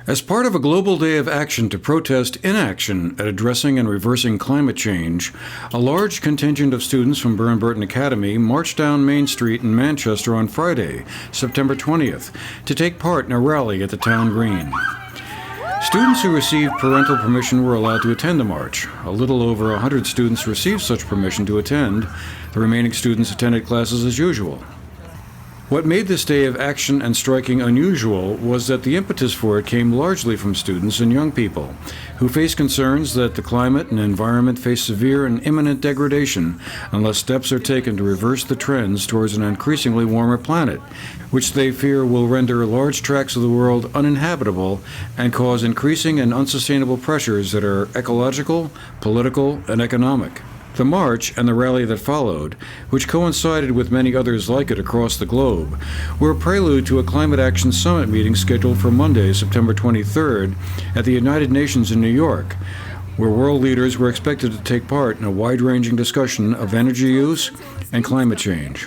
As part of a global day of action to protest inaction at addressing and reversing climate change, a large contingent of students from Burn Burton Academy marched down Main Street in Manchester on Friday, September 20th, to take part in a rally at the town green. Students who received parental permission were allowed to attend the march. A little over 100 students received such permission to attend. The remaining students attended classes as usual. What made this day of action and striking unusual was that the impetus for it came largely from students and young people who face concerns that the climate and environment face severe and imminent degradation unless steps are taken to reverse the trends towards an increasingly warmer planet, which they fear will render large tracts of the world uninhabitable and cause increasing and unsustainable pressures that are ecological, political, and economic. The march and the rally that followed, which coincided with many others like it across the globe, were a prelude to a Climate Action Summit meeting scheduled for Monday, September 23rd, at the United Nations in New York, where world leaders were expected to take part in a wide-ranging discussion of energy use and climate change.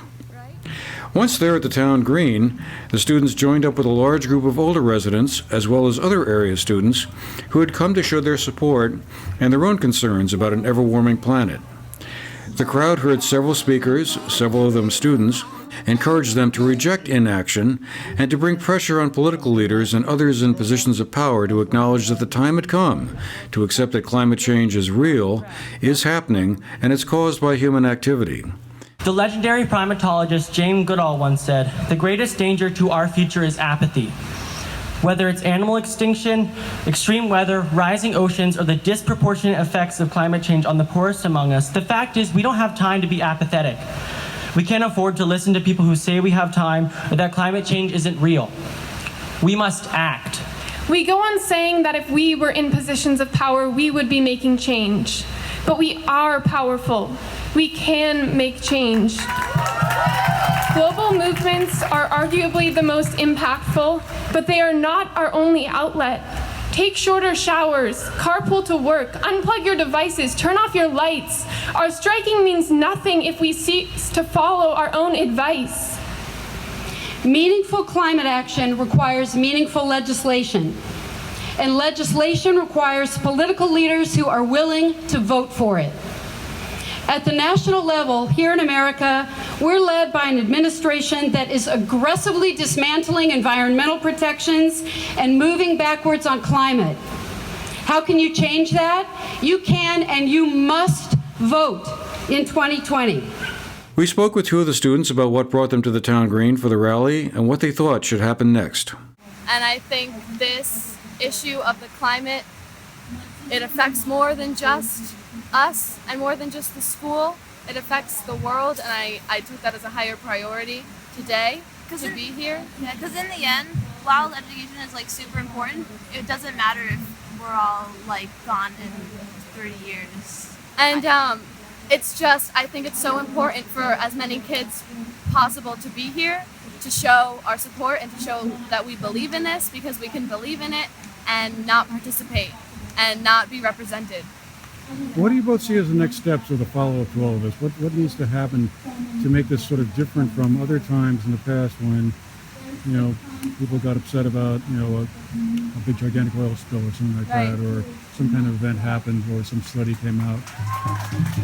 Once there at the town green, the students joined up with a large group of older residents, as well as other area students, who had come to show their support and their own concerns about an ever-warming planet. The crowd heard several speakers, several of them students, encourage them to reject inaction and to bring pressure on political leaders and others in positions of power to acknowledge that the time had come to accept that climate change is real, is happening, and it's caused by human activity. The legendary primatologist Jane Goodall once said, "The greatest danger to our future is apathy." Whether it's animal extinction, extreme weather, rising oceans, or the disproportionate effects of climate change on the poorest among us, the fact is we don't have time to be apathetic. We can't afford to listen to people who say we have time or that climate change isn't real. We must act. We go on saying that if we were in positions of power, we would be making change. But we are powerful. We can make change. Global movements are arguably the most impactful, but they are not our only outlet. Take shorter showers, carpool to work, unplug your devices, turn off your lights. Our striking means nothing if we cease to follow our own advice. Meaningful climate action requires meaningful legislation, and legislation requires political leaders who are willing to vote for it. At the national level, here in America, we're led by an administration that is aggressively dismantling environmental protections and moving backwards on climate. How can you change that? You can and you must vote in 2020. We spoke with two of the students about what brought them to the town green for the rally and what they thought should happen next. And I think this issue of the climate, it affects more than just us and more than just the school. It affects the world, and I took that as a higher priority today to be here. Yeah, because in the end, while education is like super important, it doesn't matter if we're all like gone in 30 years. And it's just, I think it's so important for as many kids possible to be here, to show our support and to show that we believe in this, because we can believe in it and not participate and not be represented. What do you both see as the next steps or the follow-up to all of this? What needs to happen to make this sort of different from other times in the past when, people got upset about, a big gigantic oil spill or something like that, or some kind of event happened or some study came out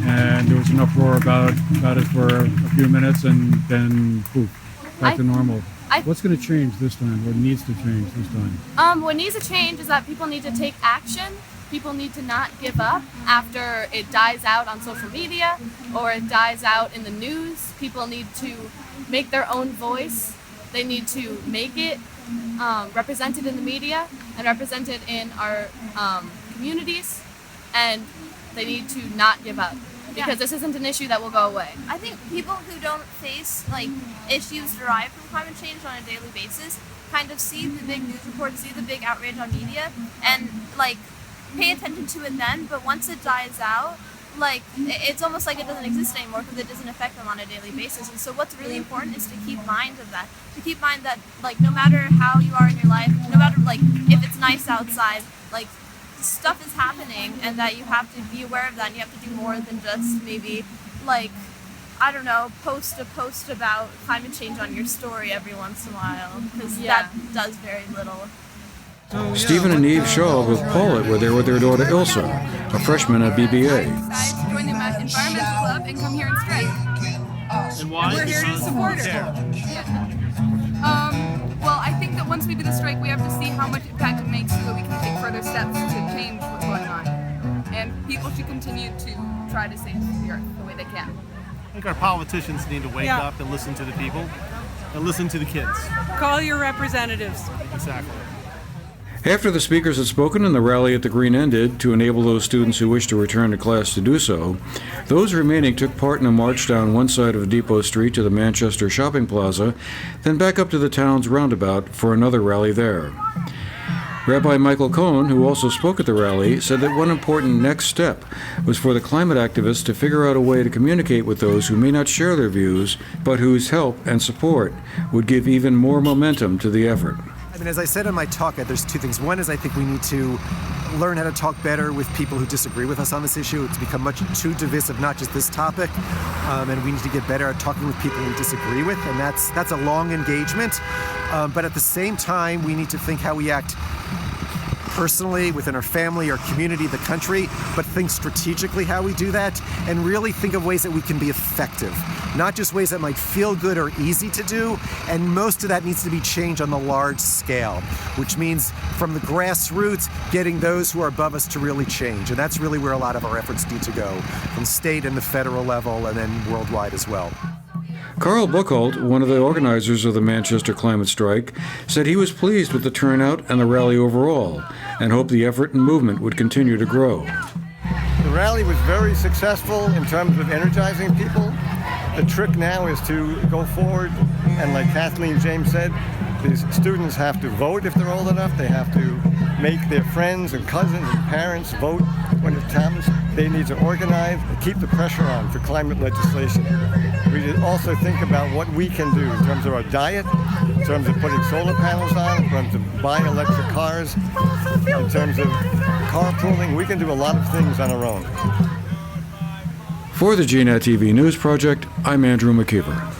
and there was an uproar about it for a few minutes and then poof, back to normal. What's going to change this time? What needs to change this time? What needs to change is that people need to take action. People need to not give up after it dies out on social media or it dies out in the news. People need to make their own voice. They need to make it represented in the media and represented in our communities, and they need to not give up, because this isn't an issue that will go away. I think people who don't face like issues derived from climate change on a daily basis kind of see the big news reports, see the big outrage on media, and like pay attention to it then, but once it dies out, like it's almost like it doesn't exist anymore because it doesn't affect them on a daily basis. And so what's really important is to keep mind of that, to keep mind that like no matter how you are in your life, no matter like if it's nice outside, like stuff is happening, and that you have to be aware of that, and you have to do more than just maybe like, I don't know, post a post about climate change on your story every once in a while, because that does very little. Stephen and Eve Shaw with Paulette were there with their daughter Ilsa, a freshman at BBA. Decided to join the environmental club and come here and strike. And why? We're here to support her. Well, I think that once we do the strike, we have to see how much impact it makes so that we can take further steps to change what's going on. And people should continue to try to save the earth the way they can. I think our politicians need to wake up and listen to the people and listen to the kids. Call your representatives. Exactly. After the speakers had spoken and the rally at the Green ended, to enable those students who wished to return to class to do so, those remaining took part in a march down one side of Depot Street to the Manchester Shopping Plaza, then back up to the town's roundabout for another rally there. Rabbi Michael Cohen, who also spoke at the rally, said that one important next step was for the climate activists to figure out a way to communicate with those who may not share their views, but whose help and support would give even more momentum to the effort. I mean, as I said in my talk, there's two things. One is I think we need to learn how to talk better with people who disagree with us on this issue. It's become much too divisive, not just this topic, and we need to get better at talking with people we disagree with, and that's a long engagement. But at the same time, we need to think how we act personally, within our family, our community, the country, but think strategically how we do that, and really think of ways that we can be effective. Not just ways that might feel good or easy to do, and most of that needs to be changed on the large scale, which means from the grassroots, getting those who are above us to really change. And that's really where a lot of our efforts need to go, from state and the federal level, and then worldwide as well. Carl Buchholz, one of the organizers of the Manchester climate strike, said he was pleased with the turnout and the rally overall, and hoped the effort and movement would continue to grow. The rally was very successful in terms of energizing people. The trick now is to go forward, and like Kathleen James said, these students have to vote if they're old enough. They have to make their friends and cousins and parents vote when it comes. They need to organize and keep the pressure on for climate legislation. We should also think about what we can do in terms of our diet, in terms of putting solar panels on, in terms of buying electric cars, in terms of carpooling. We can do a lot of things on our own. For the GNET TV News Project, I'm Andrew McKeever.